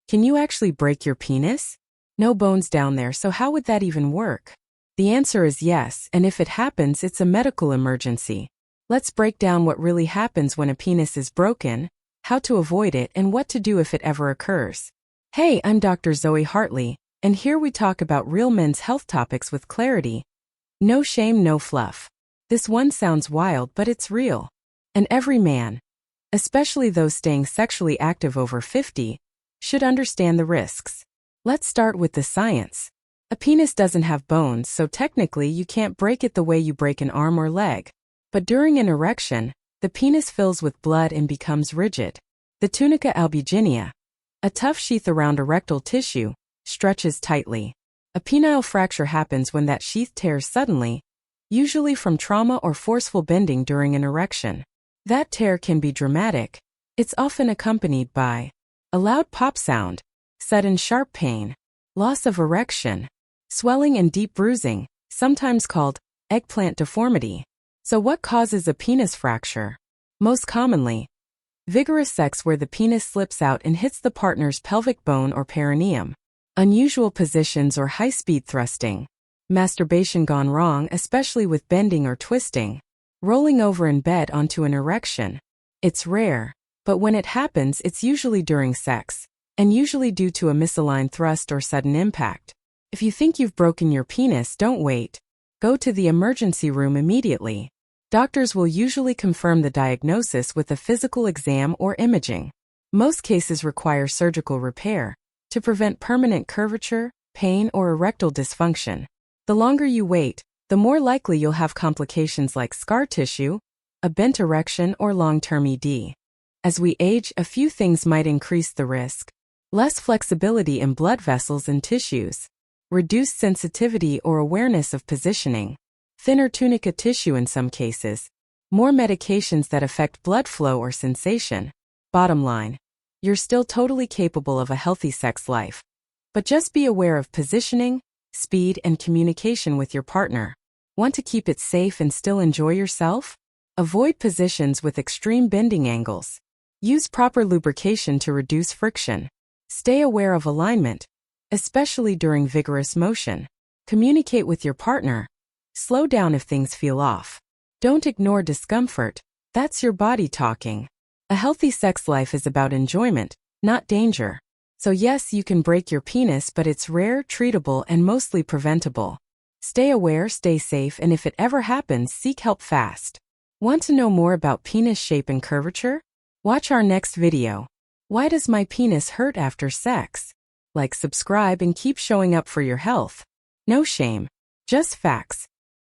Can you actually break your penis? No bones down there, so how would that even work? The answer is yes, and if it happens, it's a medical emergency. Let's break down what really happens when a penis is broken, how to avoid it, and what to do if it ever occurs. Hey, I'm Dr. Zoe Hartley, and here we talk about real men's health topics with clarity. No shame, no fluff. This one sounds wild, but it's real. And every man, especially those staying sexually active over 50, should understand the risks. Let's start with the science. A penis doesn't have bones, so technically you can't break it the way you break an arm or leg. But during an erection, the penis fills with blood and becomes rigid. The tunica albuginea, a tough sheath around erectile tissue, stretches tightly. A penile fracture happens when that sheath tears suddenly, usually from trauma or forceful bending during an erection. That tear can be dramatic. It's often accompanied by a loud pop sound, sudden sharp pain, loss of erection, swelling and deep bruising, sometimes called eggplant deformity. So what causes a penis fracture? Most commonly, vigorous sex where the penis slips out and hits the partner's pelvic bone or perineum. Unusual positions or high-speed thrusting. Masturbation gone wrong, especially with bending or twisting. Rolling over in bed onto an erection. It's rare, but when it happens, it's usually during sex, and usually due to a misaligned thrust or sudden impact. If you think you've broken your penis, don't wait. Go to the emergency room immediately. Doctors will usually confirm the diagnosis with a physical exam or imaging. Most cases require surgical repair to prevent permanent curvature, pain, or erectile dysfunction. The longer you wait, the more likely you'll have complications like scar tissue, a bent erection, or long-term ED. As we age, a few things might increase the risk. Less flexibility in blood vessels and tissues. Reduced sensitivity or awareness of positioning. Thinner tunica tissue in some cases. More medications that affect blood flow or sensation. Bottom line, you're still totally capable of a healthy sex life. But just be aware of positioning, speed, and communication with your partner. Want to keep it safe and still enjoy yourself? Avoid positions with extreme bending angles. Use proper lubrication to reduce friction. Stay aware of alignment, especially during vigorous motion. Communicate with your partner. Slow down if things feel off. Don't ignore discomfort. That's your body talking. A healthy sex life is about enjoyment, not danger. So yes, you can break your penis, but it's rare, treatable, and mostly preventable. Stay aware, stay safe, and if it ever happens, seek help fast. Want to know more about penis shape and curvature? Watch our next video. Why does my penis hurt after sex? Like, subscribe, and keep showing up for your health. No shame, just facts.